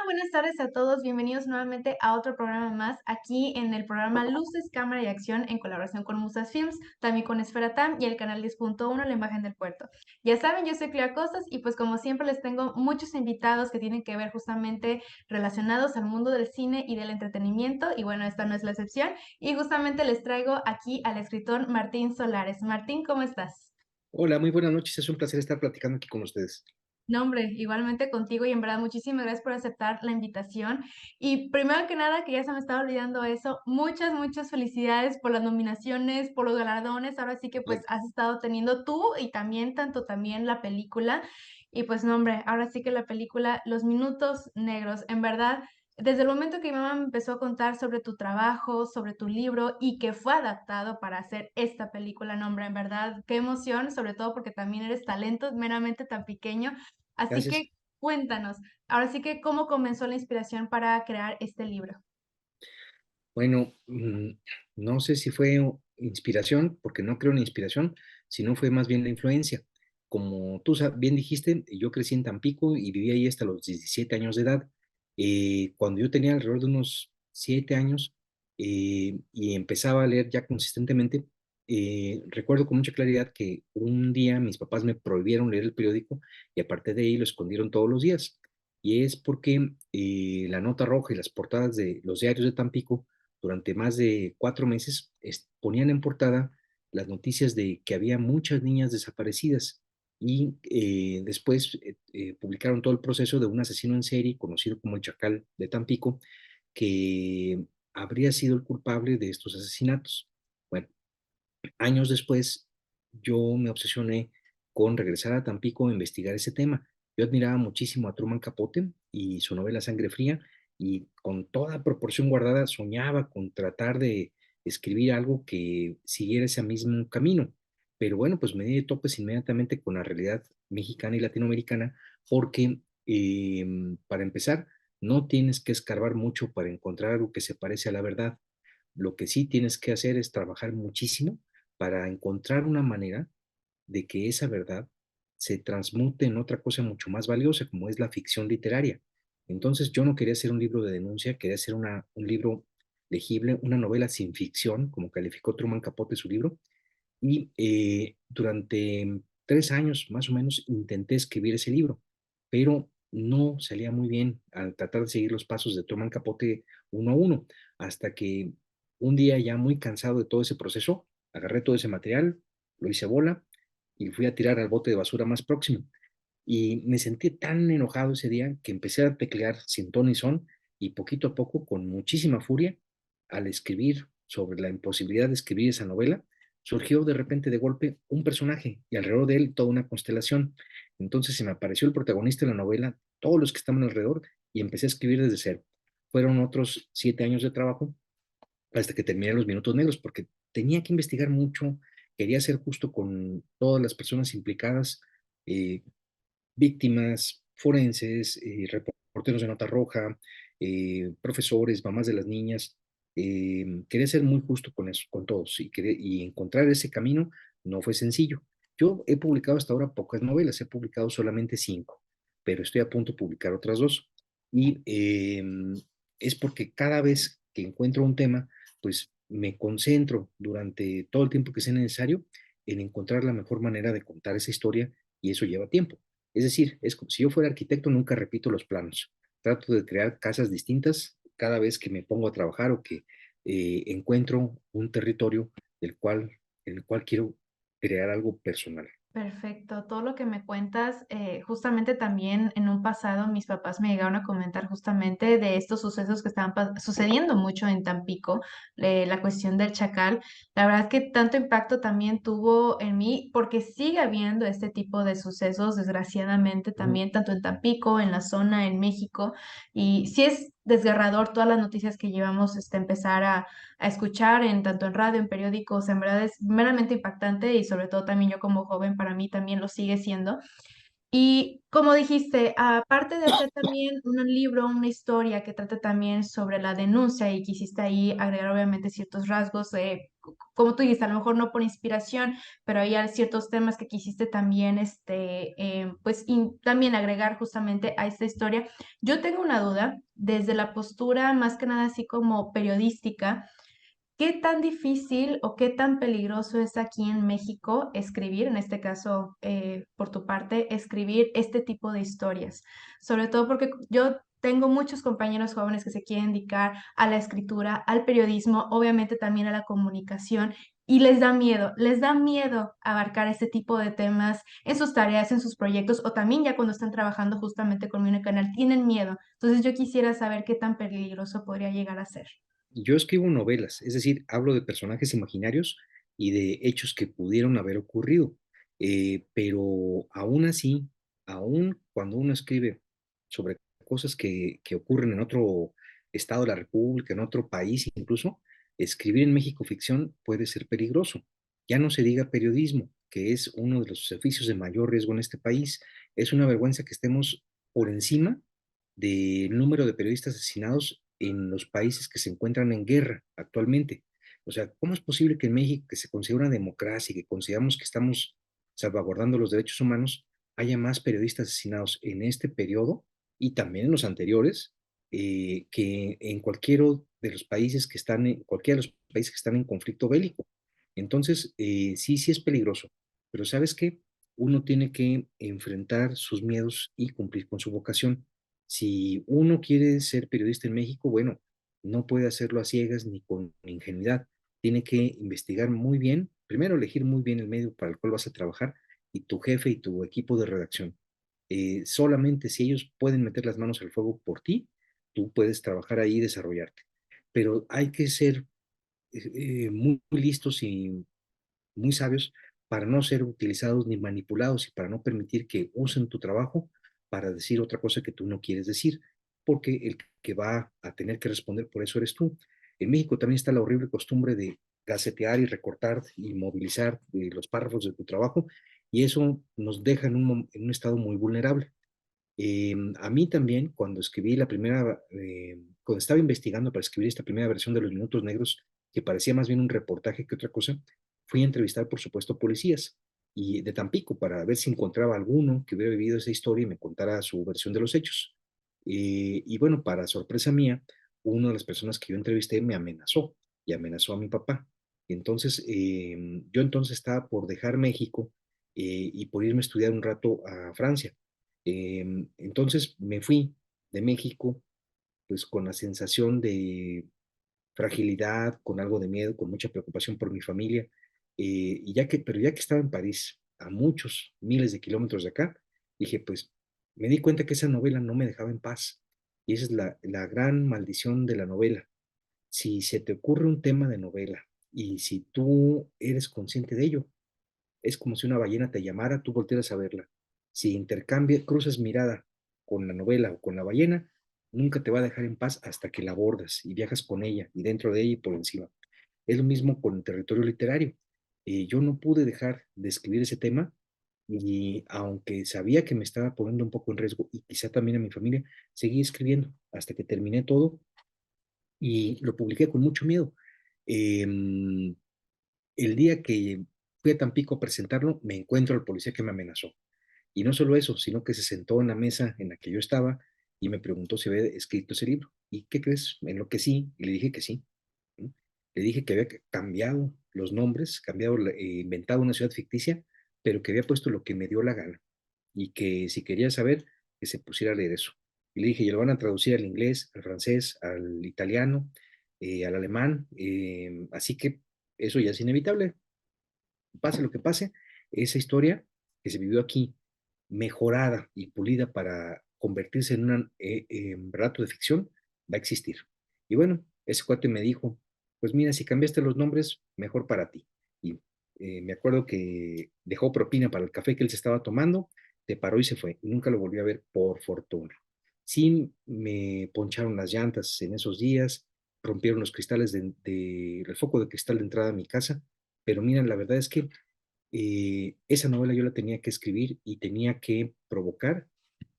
buenas tardes a todos. Bienvenidos nuevamente a otro programa más, aquí en el programa Luces, Cámara y Acción, en colaboración con Musas Films, también con Esfera TAM y el canal 10.1, La Imagen del Puerto. Ya saben, yo soy Clea Costas y pues como siempre les tengo muchos invitados que tienen que ver justamente relacionados al mundo del cine y del entretenimiento, y bueno, esta no es la excepción, y justamente les traigo aquí al escritor Martín Solares. Martín, ¿cómo estás? Hola, muy buenas noches. Es un placer estar platicando aquí con ustedes. No, hombre, igualmente contigo y en verdad muchísimas gracias por aceptar la invitación. Y primero que nada, que ya se me estaba olvidando eso, muchas felicidades por las nominaciones, por los galardones. Ahora sí que pues Gracias. has estado teniendo tú y también tanto también la película. Y pues no, hombre, ahora sí que la película Los Minutos Negros, en verdad, desde el momento que mi mamá me empezó a contar sobre tu trabajo, sobre tu libro y que fue adaptado para hacer esta película, no, hombre, en verdad, qué emoción, sobre todo porque también eres talento meramente tan pequeño. Así Gracias. que cuéntanos, ahora sí que, ¿cómo comenzó la inspiración para crear este libro? Bueno, no sé si fue inspiración, porque no creo en la inspiración, sino fue más bien la influencia. Como tú bien dijiste, yo crecí en Tampico y viví ahí hasta los 17 años de edad. Cuando yo tenía alrededor de unos 7 años y empezaba a leer ya consistentemente, recuerdo con mucha claridad que un día mis papás me prohibieron leer el periódico y aparte de ahí lo escondieron todos los días. Y es porque la nota roja y las portadas de los diarios de Tampico durante más de 4 meses ponían en portada las noticias de que había muchas niñas desaparecidas y después publicaron todo el proceso de un asesino en serie conocido como el Chacal de Tampico, que habría sido el culpable de estos asesinatos. Bueno, años después yo me obsesioné con regresar a Tampico a investigar ese tema. Yo admiraba muchísimo a Truman Capote y su novela Sangre Fría, y con toda proporción guardada soñaba con tratar de escribir algo que siguiera ese mismo camino. Pero bueno, pues me di de topes inmediatamente con la realidad mexicana y latinoamericana, porque para empezar, no tienes que escarbar mucho para encontrar algo que se parece a la verdad. Lo que sí tienes que hacer es trabajar muchísimo para encontrar una manera de que esa verdad se transmute en otra cosa mucho más valiosa, como es la ficción literaria. Entonces yo no quería hacer un libro de denuncia, quería hacer un libro legible, una novela sin ficción, como calificó Truman Capote su libro, y durante 3 años más o menos intenté escribir ese libro, pero no salía muy bien al tratar de seguir los pasos de Truman Capote uno a uno, hasta que un día ya muy cansado de todo ese proceso, agarré todo ese material, lo hice bola y fui a tirar al bote de basura más próximo. Y me sentí tan enojado ese día que empecé a teclear sin ton ni son y poquito a poco, con muchísima furia, al escribir sobre la imposibilidad de escribir esa novela, surgió de repente de golpe un personaje y alrededor de él toda una constelación. Entonces se me apareció el protagonista de la novela, todos los que estaban alrededor, y empecé a escribir desde cero. Fueron otros 7 años de trabajo hasta que terminé Los Minutos Negros, porque tenía que investigar mucho, quería ser justo con todas las personas implicadas, eh, víctimas, forenses, reporteros de nota roja, profesores, mamás de las niñas. Quería ser muy justo con eso, con todos, y encontrar ese camino no fue sencillo. Yo he publicado hasta ahora pocas novelas, he publicado solamente 5, pero estoy a punto de publicar otras 2. Y es porque cada vez que encuentro un tema, pues me concentro durante todo el tiempo que sea necesario en encontrar la mejor manera de contar esa historia, y eso lleva tiempo. Es decir, es como si yo fuera arquitecto, nunca repito los planos. Trato de crear casas distintas cada vez que me pongo a trabajar o que encuentro un territorio en el cual quiero crear algo personal. Perfecto, todo lo que me cuentas, justamente también en un pasado mis papás me llegaron a comentar justamente de estos sucesos que estaban sucediendo mucho en Tampico, la cuestión del chacal. La verdad que tanto impacto también tuvo en mí, porque sigue habiendo este tipo de sucesos, desgraciadamente, Ujú. también tanto en Tampico, en la zona, en México, y sí es desgarrador todas las noticias que llevamos empezar a escuchar en tanto en radio, en periódicos, en verdad es meramente impactante y sobre todo también yo como joven para mí también lo sigue siendo. Y como dijiste, aparte de hacer también un libro, una historia que trata también sobre la denuncia y quisiste ahí agregar obviamente ciertos rasgos, como tú dijiste, a lo mejor no por inspiración, pero hay ciertos temas que quisiste también, pues también agregar justamente a esta historia. Yo tengo una duda desde la postura más que nada así como periodística. ¿Qué tan difícil o qué tan peligroso es aquí en México escribir, en este caso, por tu parte, escribir este tipo de historias? Sobre todo porque yo tengo muchos compañeros jóvenes que se quieren dedicar a la escritura, al periodismo, obviamente también a la comunicación, y les da miedo abarcar este tipo de temas en sus tareas, en sus proyectos, o también ya cuando están trabajando justamente conmigo en el canal, tienen miedo. Entonces yo quisiera saber qué tan peligroso podría llegar a ser. Yo escribo novelas, es decir, hablo de personajes imaginarios y de hechos que pudieron haber ocurrido, pero aún así, aún cuando uno escribe sobre cosas que ocurren en otro estado de la República, en otro país incluso, escribir en México ficción puede ser peligroso. Ya no se diga periodismo, que es uno de los oficios de mayor riesgo en este país. Es una vergüenza que estemos por encima del número de periodistas asesinados en los países que se encuentran en guerra actualmente. O sea, ¿cómo es posible que en México, que se considera una democracia y que consideramos que estamos salvaguardando los derechos humanos, haya más periodistas asesinados en este periodo y también en los anteriores que en de los países que están cualquiera de los países que están en conflicto bélico? Entonces, sí, sí es peligroso, pero ¿sabes qué? Uno tiene que enfrentar sus miedos y cumplir con su vocación. Si uno quiere ser periodista en México, bueno, no puede hacerlo a ciegas ni con ingenuidad. Tiene que investigar muy bien, primero elegir muy bien el medio para el cual vas a trabajar y tu jefe y tu equipo de redacción. Solamente si ellos pueden meter las manos al fuego por ti, tú puedes trabajar ahí y desarrollarte. Pero hay que ser muy listos y muy sabios para no ser utilizados ni manipulados y para no permitir que usen tu trabajo para decir otra cosa que tú no quieres decir, porque el que va a tener que responder por eso eres tú. En México también está la horrible costumbre de gacetear y recortar y movilizar los párrafos de tu trabajo y eso nos deja en un estado muy vulnerable. A mí también, cuando escribí cuando estaba investigando para escribir esta primera versión de Los Minutos Negros, que parecía más bien un reportaje que otra cosa, fui a entrevistar, por supuesto, policías y de Tampico para ver si encontraba alguno que hubiera vivido esa historia y me contara su versión de los hechos. Y bueno, para sorpresa mía, una de las personas que yo entrevisté me amenazó y amenazó a mi papá. Entonces, yo entonces estaba por dejar México y por irme a estudiar un rato a Francia. Entonces me fui de México, pues con la sensación de fragilidad, con algo de miedo, con mucha preocupación por mi familia, pero ya que estaba en París, a muchos miles de kilómetros de acá, dije, pues me di cuenta que esa novela no me dejaba en paz. Y esa es la gran maldición de la novela. Si se te ocurre un tema de novela y si tú eres consciente de ello, es como si una ballena te llamara, tú volteas a verla. Si cruzas mirada con la novela o con la ballena, nunca te va a dejar en paz hasta que la abordas y viajas con ella y dentro de ella y por encima. Es lo mismo con el territorio literario. Yo no pude dejar de escribir ese tema y aunque sabía que me estaba poniendo un poco en riesgo y quizá también a mi familia, seguí escribiendo hasta que terminé todo y lo publiqué con mucho miedo. Em, el día que fui a Tampico a presentarlo, me encuentro al policía que me amenazó. Y no solo eso, sino que se sentó en la mesa en la que yo estaba y me preguntó si había escrito ese libro. ¿Y qué crees? Me enloquecí y le dije que sí. ¿No? Le dije que había cambiado los nombres, inventado una ciudad ficticia, pero que había puesto lo que me dio la gana y que si quería saber, que se pusiera a leer eso. Y le dije, y lo van a traducir al inglés, al francés, al italiano, al alemán, así que eso ya es inevitable. Pase lo que pase, esa historia que se vivió aquí, mejorada y pulida para convertirse en un relato de ficción, va a existir. Y bueno, ese cuate me dijo, pues mira, si cambiaste los nombres, mejor para ti. Y me acuerdo que dejó propina para el café que él se estaba tomando, se paró y se fue. Y nunca lo volví a ver por fortuna. Sí me poncharon las llantas en esos días, rompieron los cristales el foco de cristal de entrada a mi casa, pero mira, la verdad es que Esa novela yo la tenía que escribir y tenía que provocar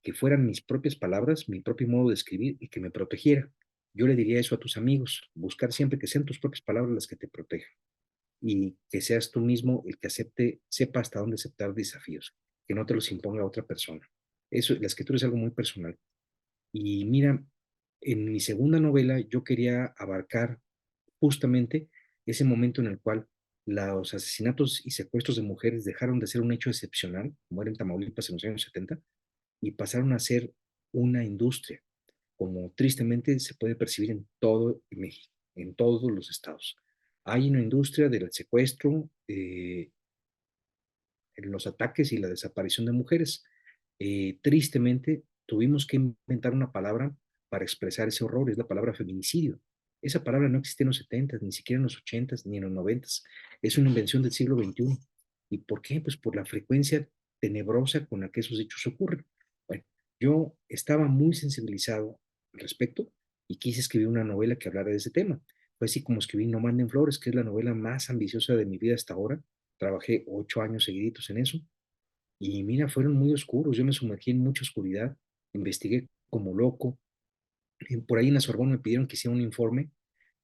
que fueran mis propias palabras, mi propio modo de escribir y que me protegiera. Yo le diría eso a tus amigos, buscar siempre que sean tus propias palabras las que te protejan y que seas tú mismo el que acepte, sepa hasta dónde aceptar desafíos, que no te los imponga otra persona. Eso, la escritura es algo muy personal. Y mira, en mi segunda novela yo quería abarcar justamente ese momento en el cual los asesinatos y secuestros de mujeres dejaron de ser un hecho excepcional, como era en Tamaulipas en los años 70, y pasaron a ser una industria, como tristemente se puede percibir en todo México, en todos los estados. Hay una industria del secuestro, en los ataques y la desaparición de mujeres. Tristemente, tuvimos que inventar una palabra para expresar ese horror, es la palabra feminicidio. Esa palabra no existía en los 70, ni siquiera en los 80, ni en los 90. Es una invención del siglo XXI. ¿Y por qué? Pues por la frecuencia tenebrosa con la que esos hechos ocurren. Bueno, yo estaba muy sensibilizado al respecto y quise escribir una novela que hablara de ese tema. Fue así como escribí No manden flores, que es la novela más ambiciosa de mi vida hasta ahora. Trabajé 8 años seguiditos en eso y mira, fueron muy oscuros. Yo me sumergí en mucha oscuridad, investigué como loco. Por ahí en la Sorbona me pidieron que hiciera un informe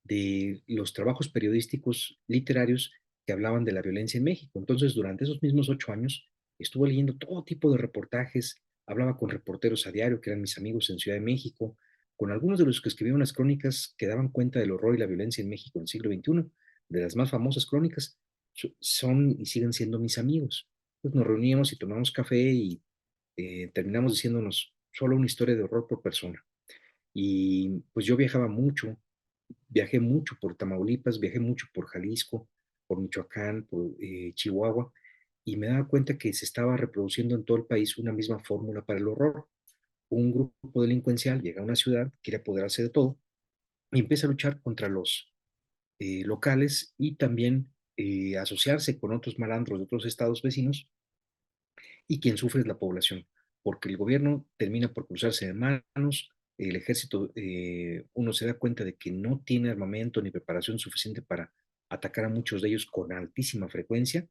de los trabajos periodísticos literarios que hablaban de la violencia en México. Entonces, durante esos mismos 8 años, estuve leyendo todo tipo de reportajes, hablaba con reporteros a diario, que eran mis amigos en Ciudad de México, con algunos de los que escribían unas crónicas que daban cuenta del horror y la violencia en México en el siglo XXI. De las más famosas crónicas, son y siguen siendo mis amigos. Pues nos reuníamos y tomamos café y terminamos diciéndonos solo una historia de horror por persona. Y pues yo viajaba mucho, viajé mucho por Tamaulipas, viajé mucho por Jalisco, por Michoacán, por Chihuahua, y me daba cuenta que se estaba reproduciendo en todo el país una misma fórmula para el horror. Un grupo delincuencial llega a una ciudad, quiere apoderarse de todo y empieza a luchar contra los locales y también asociarse con otros malandros de otros estados vecinos y quien sufre es la población, porque el gobierno termina por cruzarse de manos, el ejército, uno se da cuenta de que no tiene armamento ni preparación suficiente para atacar a muchos de ellos con altísima frecuencia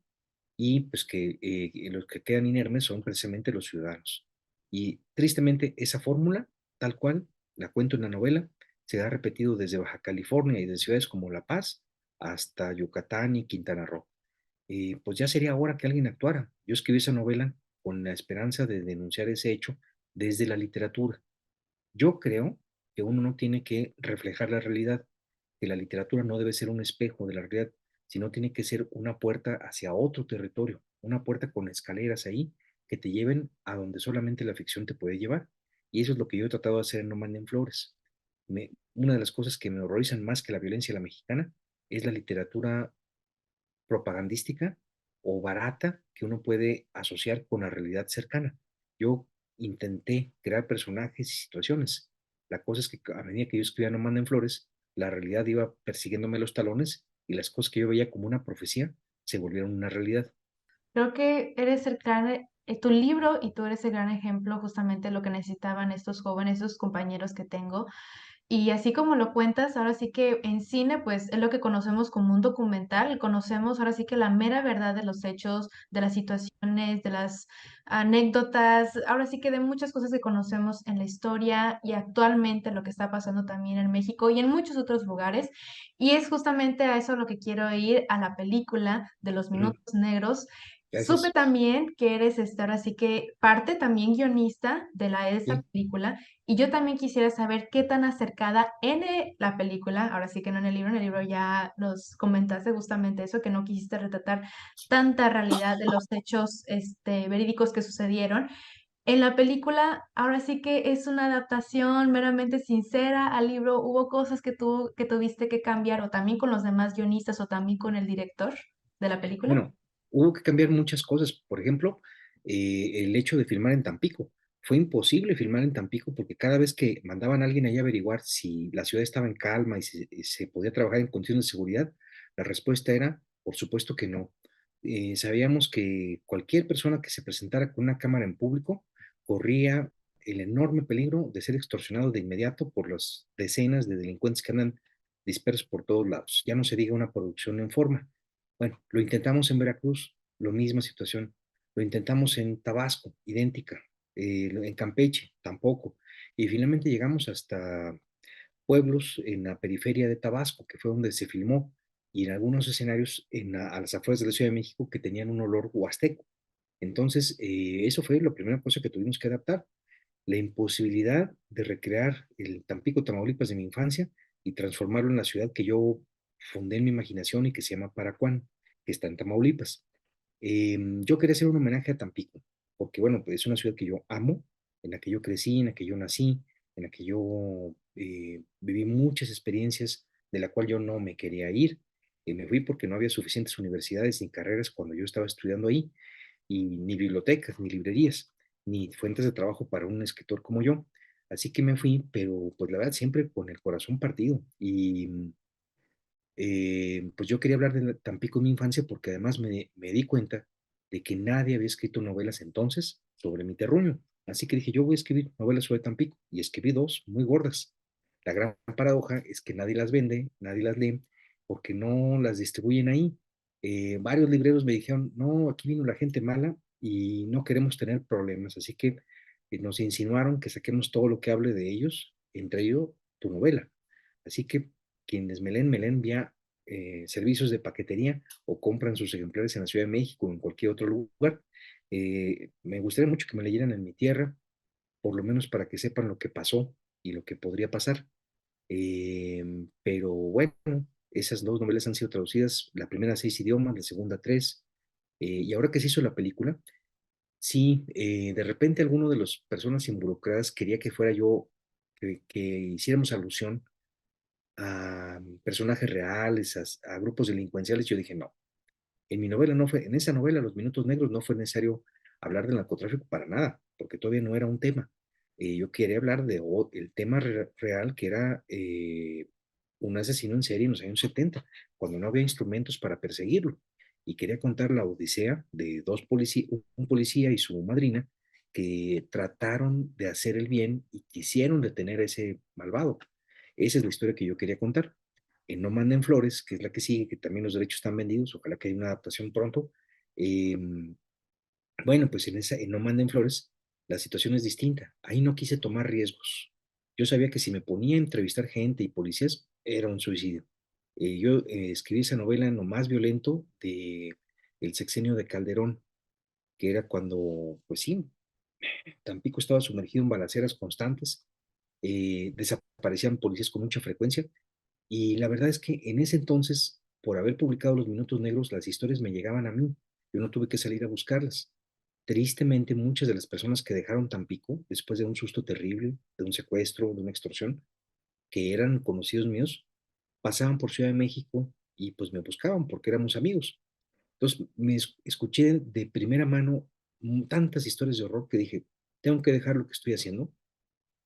y pues que los que quedan inermes son precisamente los ciudadanos. Y tristemente esa fórmula, tal cual, la cuento en la novela, se ha repetido desde Baja California y de ciudades como La Paz hasta Yucatán y Quintana Roo. Pues ya sería hora que alguien actuara. Yo escribí esa novela con la esperanza de denunciar ese hecho desde la literatura. Yo creo que uno no tiene que reflejar la realidad, que la literatura no debe ser un espejo de la realidad, sino tiene que ser una puerta hacia otro territorio, una puerta con escaleras ahí que te lleven a donde solamente la ficción te puede llevar. Y eso es lo que yo he tratado de hacer en No Manden Flores. Una de las cosas que me horrorizan más que la violencia a la mexicana es la literatura propagandística o barata que uno puede asociar con la realidad cercana. Yo intenté crear personajes y situaciones. La cosa es que a medida que yo escribía No Manden Flores, la realidad iba persiguiéndome los talones y las cosas que yo veía como una profecía se volvieron una realidad. Creo que eres el gran, tu libro y tú eres el gran ejemplo justamente de lo que necesitaban estos jóvenes, estos compañeros que tengo. Y así como lo cuentas, ahora sí que en cine, pues es lo que conocemos como un documental, conocemos ahora sí que la mera verdad de los hechos, de las situaciones, de las anécdotas, ahora sí que de muchas cosas que conocemos en la historia y actualmente lo que está pasando también en México y en muchos otros lugares. Y es justamente a eso lo que quiero ir, a la película de Los Mm, Minutos Negros. Supe gracias. también que eres, ahora sí que parte también guionista de esta Sí. película, y yo también quisiera saber qué tan acercada en la película, ahora sí que no en el libro ya nos comentaste justamente eso, que no quisiste retratar tanta realidad de los hechos verídicos que sucedieron. En la película, ahora sí que es una adaptación meramente sincera al libro. ¿Hubo cosas que tuviste que cambiar o también con los demás guionistas o también con el director de la película? Bueno, hubo que cambiar muchas cosas. Por ejemplo, el hecho de filmar en Tampico. Fue imposible filmar en Tampico porque cada vez que mandaban a alguien allá a averiguar si la ciudad estaba en calma y se podía trabajar en condiciones de seguridad, la respuesta era, por supuesto que no. Sabíamos que cualquier persona que se presentara con una cámara en público corría el enorme peligro de ser extorsionado de inmediato por las decenas de delincuentes que andan dispersos por todos lados. Ya no se diga una producción en forma. Bueno, lo intentamos en Veracruz, lo misma situación. Lo intentamos en Tabasco, idéntica. En Campeche, tampoco. Y finalmente llegamos hasta pueblos en la periferia de Tabasco, que fue donde se filmó, y en algunos escenarios a las afueras de la Ciudad de México que tenían un olor huasteco. Entonces, eso fue la primera cosa que tuvimos que adaptar, la imposibilidad de recrear el Tampico, Tamaulipas de mi infancia y transformarlo en la ciudad que yo fundé en mi imaginación y que se llama Paracuán, que está en Tamaulipas. Yo quería hacer un homenaje a Tampico, porque bueno, pues es una ciudad que yo amo, en la que yo crecí, en la que yo nací, en la que yo viví muchas experiencias de la cual yo no me quería ir. Me fui porque no había suficientes universidades ni carreras cuando yo estaba estudiando ahí, y ni bibliotecas, ni librerías, ni fuentes de trabajo para un escritor como yo. Así que me fui, pero pues la verdad siempre con el corazón partido. Y pues yo quería hablar de Tampico en mi infancia porque además me di cuenta de que nadie había escrito novelas entonces sobre mi terruño. Así que dije, yo voy a escribir novelas sobre Tampico y escribí dos muy gordas. La gran paradoja es que nadie las vende, nadie las lee, porque no las distribuyen ahí. Varios libreros me dijeron, no, aquí vino la gente mala y no queremos tener problemas. Así que nos insinuaron que saquemos todo lo que hable de ellos, entre ellos tu novela. Así que quienes me leen vía servicios de paquetería o compran sus ejemplares en la Ciudad de México o en cualquier otro lugar. Me gustaría mucho que me leyeran en mi tierra, por lo menos para que sepan lo que pasó y lo que podría pasar. Pero bueno, esas dos novelas han sido traducidas, la primera a 6 idiomas, la segunda a tres, y ahora que se hizo la película, sí, de repente alguno de las personas involucradas quería que fuera yo, que hiciéramos alusión a personajes reales, a grupos delincuenciales. Yo dije, no, en mi novela no fue, en esa novela, Los Minutos Negros, no fue necesario hablar del narcotráfico para nada, porque todavía no era un tema. Yo quería hablar de el tema real, que era un asesino en serie en los años 70, cuando no había instrumentos para perseguirlo. Y quería contar la odisea de dos policías, un policía y su madrina, que trataron de hacer el bien y quisieron detener a ese malvado. Esa es la historia que yo quería contar. En No Manden Flores, que es la que sigue, que también los derechos están vendidos, ojalá que haya una adaptación pronto. eh, bueno, pues en No Manden Flores la situación es distinta. Ahí no quise tomar riesgos. Yo sabía que si me ponía a entrevistar gente y policías era un suicidio. Yo escribí esa novela en lo más violento de el sexenio de Calderón, que era cuando, pues sí, Tampico estaba sumergido en balaceras constantes, desaparecían policías con mucha frecuencia. Y la verdad es que en ese entonces, por haber publicado Los Minutos Negros, las historias me llegaban a mí. Yo no tuve que salir a buscarlas. Tristemente, muchas de las personas que dejaron Tampico, después de un susto terrible, de un secuestro, de una extorsión, que eran conocidos míos, pasaban por Ciudad de México y pues me buscaban porque éramos amigos. Entonces, escuché de primera mano tantas historias de horror que dije, tengo que dejar lo que estoy haciendo,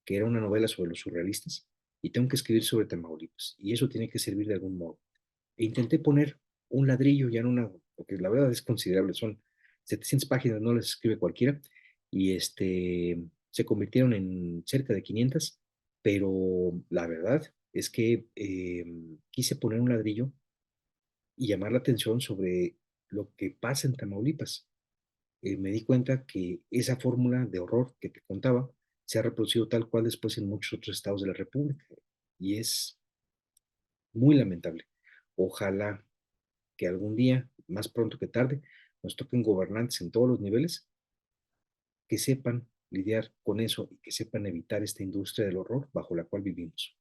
que era una novela sobre los surrealistas, y tengo que escribir sobre Tamaulipas, y eso tiene que servir de algún modo. E intenté poner un ladrillo ya en una, porque la verdad es considerable, son 700 páginas, no las escribe cualquiera, y se convirtieron en cerca de 500, pero la verdad es que quise poner un ladrillo y llamar la atención sobre lo que pasa en Tamaulipas. Me di cuenta que esa fórmula de horror que te contaba se ha reproducido tal cual después en muchos otros estados de la República, y es muy lamentable. Ojalá que algún día, más pronto que tarde, nos toquen gobernantes en todos los niveles que sepan lidiar con eso y que sepan evitar esta industria del horror bajo la cual vivimos.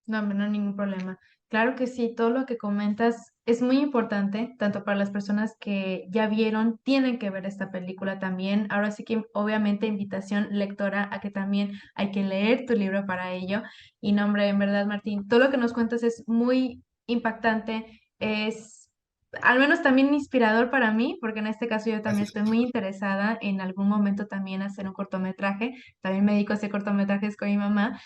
No, hombre, no hay ningún problema. Claro que sí, todo lo que comentas es muy importante, tanto para las personas que ya vieron, tienen que ver esta película también. Ahora sí que obviamente invitación lectora a que también hay que leer tu libro para ello. Y no, hombre, en verdad, Martín, todo lo que nos cuentas es muy impactante, es al menos también inspirador para mí, porque en este caso yo también Gracias. estoy muy interesada en algún momento también hacer un cortometraje. También me dedico a hacer cortometrajes con mi mamá.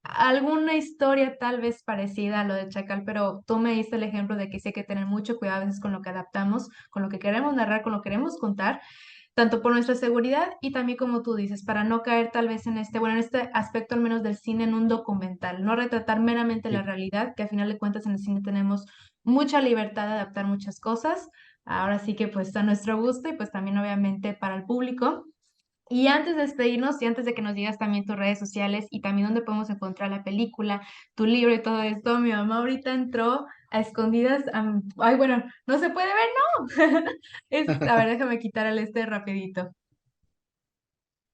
Alguna historia tal vez parecida a lo de Chacal, pero tú me diste el ejemplo de que sí hay que tener mucho cuidado a veces con lo que adaptamos, con lo que queremos narrar, con lo que queremos contar, tanto por nuestra seguridad y también como tú dices, para no caer tal vez en bueno, en este aspecto al menos del cine, en un documental, no retratar meramente la Sí, realidad, que a final de cuentas en el cine tenemos mucha libertad de adaptar muchas cosas, ahora sí que pues a nuestro gusto y pues también obviamente para el público. Y antes de despedirnos y antes de que nos digas también tus redes sociales y también dónde podemos encontrar la película, tu libro y todo esto, mi mamá ahorita entró a escondidas. Ay, bueno, no se puede ver, no. A ver, déjame quitar el este rapidito.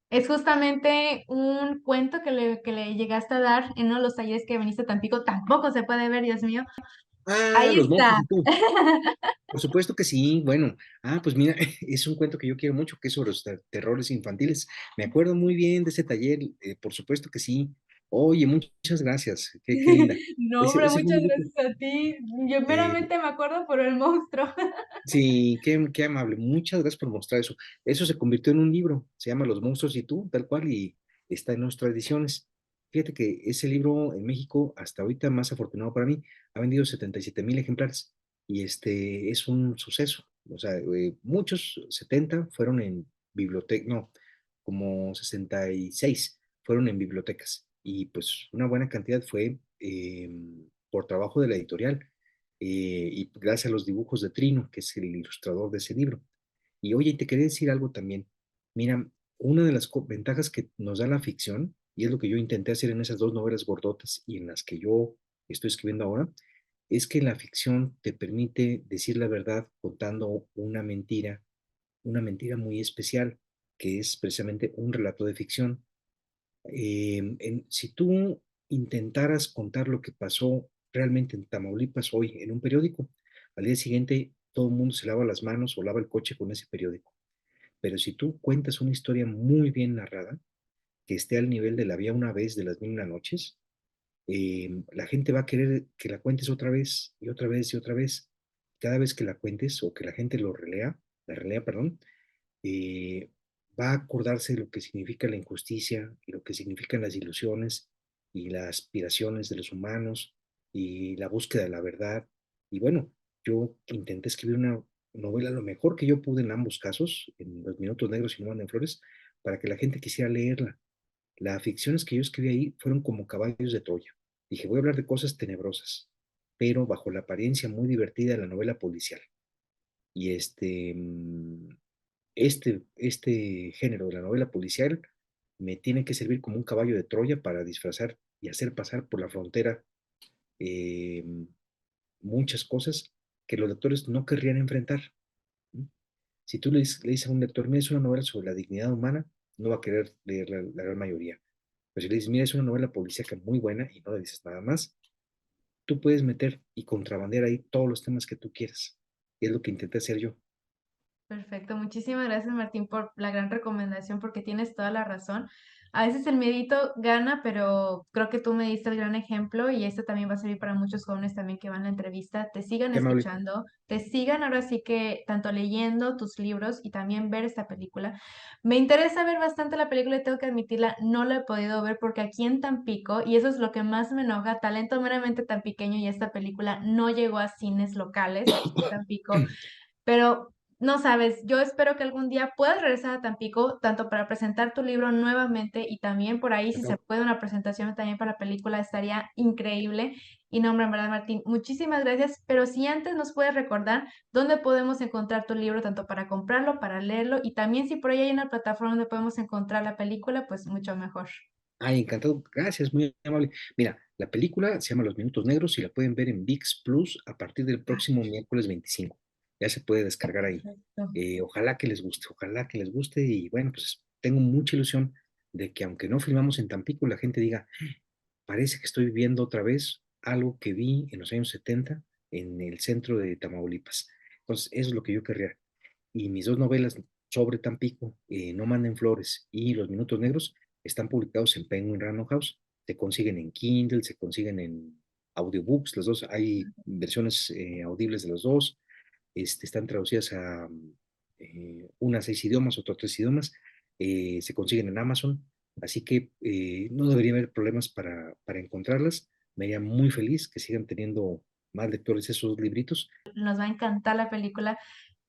Es justamente un cuento que le llegaste a dar en uno de los talleres que viniste a Tampico. Tampoco se puede ver, Dios mío. Ah, Ahí los está. monstruos y tú. Por supuesto que sí, bueno, pues mira, es un cuento que yo quiero mucho, que es sobre los terrores infantiles. Me acuerdo muy bien de ese taller, por supuesto que sí. Oye, muchas gracias, qué linda. No, hombre, Ese fue muchas un libro, gracias a ti. Yo eh, meramente me acuerdo por el monstruo. sí, qué amable, muchas gracias por mostrar eso. Eso se convirtió en un libro, se llama Los monstruos y tú, tal cual, y está en nuestras ediciones. Fíjate que ese libro en México, hasta ahorita más afortunado para mí, ha vendido 77,000 ejemplares y este es un suceso. O sea, muchos, 70 fueron en biblioteca, no, como 66 fueron en bibliotecas y pues una buena cantidad fue por trabajo de la editorial y gracias a los dibujos de Trino, que es el ilustrador de ese libro. Y oye, te quería decir algo también. Mira, una de las ventajas que nos da la ficción, y es lo que yo intenté hacer en esas dos novelas gordotas y en las que yo estoy escribiendo ahora, es que la ficción te permite decir la verdad contando una mentira muy especial, que es precisamente un relato de ficción. Si tú intentaras contar lo que pasó realmente en Tamaulipas hoy en un periódico, al día siguiente todo el mundo se lava las manos o lava el coche con ese periódico. Pero si tú cuentas una historia muy bien narrada, que esté al nivel de la Había una vez de las mil y una noches, la gente va a querer que la cuentes otra vez y otra vez y otra vez. Cada vez que la cuentes o que la gente la relea, perdón, eh, va a acordarse de lo que significa la injusticia y lo que significan las ilusiones y las aspiraciones de los humanos y la búsqueda de la verdad. Y bueno, yo intenté escribir una novela lo mejor que yo pude en ambos casos, en Los Minutos Negros y No Manden Flores, para que la gente quisiera leerla. Las ficciones que yo escribí ahí fueron como caballos de Troya. Dije, voy a hablar de cosas tenebrosas, pero bajo la apariencia muy divertida de la novela policial. Y este género de la novela policial me tiene que servir como un caballo de Troya para disfrazar y hacer pasar por la frontera eh, muchas cosas que los lectores no querrían enfrentar. ¿No? Si tú le dices a un lector, mira, es una novela sobre la dignidad humana, no va a querer leer la gran mayoría. Pero si le dices, mira, es una novela policíaca muy buena y no le dices nada más, tú puedes meter y contrabandear ahí todos los temas que tú quieras. Y es lo que intenté hacer yo. Perfecto, muchísimas gracias Martín por la gran recomendación porque tienes toda la razón. A veces el miedito gana, pero creo que tú me diste el gran ejemplo y esto también va a servir para muchos jóvenes también que van a la entrevista, te sigan Qué amable. escuchando, te sigan ahora sí que tanto leyendo tus libros y también ver esta película. Me interesa ver bastante la película y tengo que admitirla, no la he podido ver porque aquí en Tampico, y eso es lo que más me enoja, talento meramente tampiqueño y esta película no llegó a cines locales aquí en Tampico. Pero no sabes, yo espero que algún día puedas regresar a Tampico, tanto para presentar tu libro nuevamente y también por ahí, si se Encantado. puede, una presentación también para la película, estaría increíble. Y no, hombre, en verdad, Martín, muchísimas gracias. Pero si antes nos puedes recordar dónde podemos encontrar tu libro, tanto para comprarlo, para leerlo, y también si por ahí hay una plataforma donde podemos encontrar la película, pues mucho mejor. Ay, encantado. Gracias, muy amable. Mira, la película se llama Los Minutos Negros y la pueden ver en VIX Plus a partir del próximo miércoles 25. Ya se puede descargar ahí. Perfecto. Ojalá que les guste y bueno, pues tengo mucha ilusión de que aunque no filmamos en Tampico, la gente diga, parece que estoy viviendo otra vez algo que vi en los años 70 en el centro de Tamaulipas. Entonces, eso es lo que yo querría. Y mis dos novelas sobre Tampico, No Manden Flores y Los Minutos Negros, están publicados en Penguin Random House. Se consiguen en Kindle, se consiguen en audiobooks, los dos, hay versiones audibles de los dos, están traducidas a unas 6 idiomas, otros 3 idiomas, se consiguen en Amazon, así que no debería haber problemas para encontrarlas. Me haría muy feliz que sigan teniendo más lectores esos libritos. Nos va a encantar la película.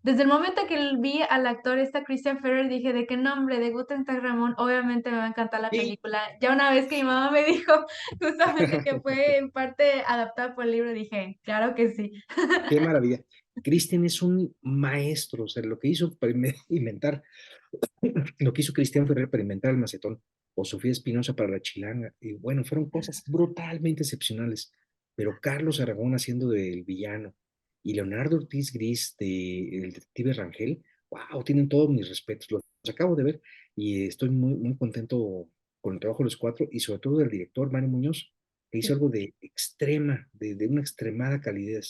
Desde el momento que vi al actor Christian Ferrer, dije de qué nombre, de Guten Tag Ramón, obviamente me va a encantar la Sí, película. Ya una vez que mi mamá me dijo justamente que fue en parte adaptada por el libro, dije, claro que sí. qué maravilla. Cristian es un maestro, o sea, lo que hizo para inventar, lo que hizo Cristian Ferrer para inventar el macetón, o Sofía Espinosa para la chilanga, y bueno, fueron cosas brutalmente excepcionales, pero Carlos Aragón haciendo del villano, y Leonardo Ortiz Gris de El Detective Rangel, wow, tienen todos mis respetos, los acabo de ver, y estoy muy contento con el trabajo de los cuatro, y sobre todo del director Mario Muñoz, que hizo Sí. algo de extrema, de una extremada calidad,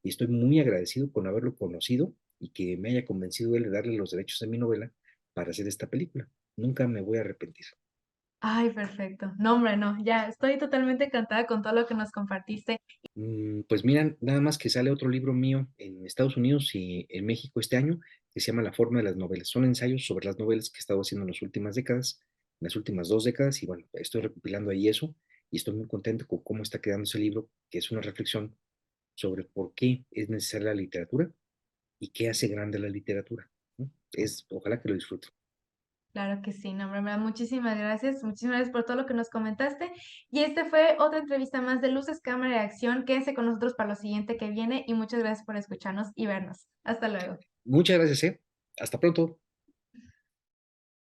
y estoy muy agradecido con haberlo conocido y que me haya convencido él de darle los derechos de mi novela para hacer esta película. Nunca me voy a arrepentir. Ay, perfecto. No, hombre, no, ya estoy totalmente encantada con todo lo que nos compartiste. Pues miran, nada más que sale otro libro mío en Estados Unidos y en México este año, que se llama La forma de las novelas. Son ensayos sobre las novelas que he estado haciendo en las últimas décadas, en las últimas 2 décadas, y bueno, estoy recopilando ahí eso, y estoy muy contento con cómo está quedando ese libro, que es una reflexión sobre por qué es necesaria la literatura y qué hace grande la literatura, ¿no? Ojalá que lo disfruten. Claro que sí, no, hombre, me da muchísimas gracias por todo lo que nos comentaste. Y este fue otra entrevista más de Luces, Cámara y Acción. Quédense con nosotros para lo siguiente que viene y muchas gracias por escucharnos y vernos. Hasta luego. Muchas gracias, ¿eh? Hasta pronto.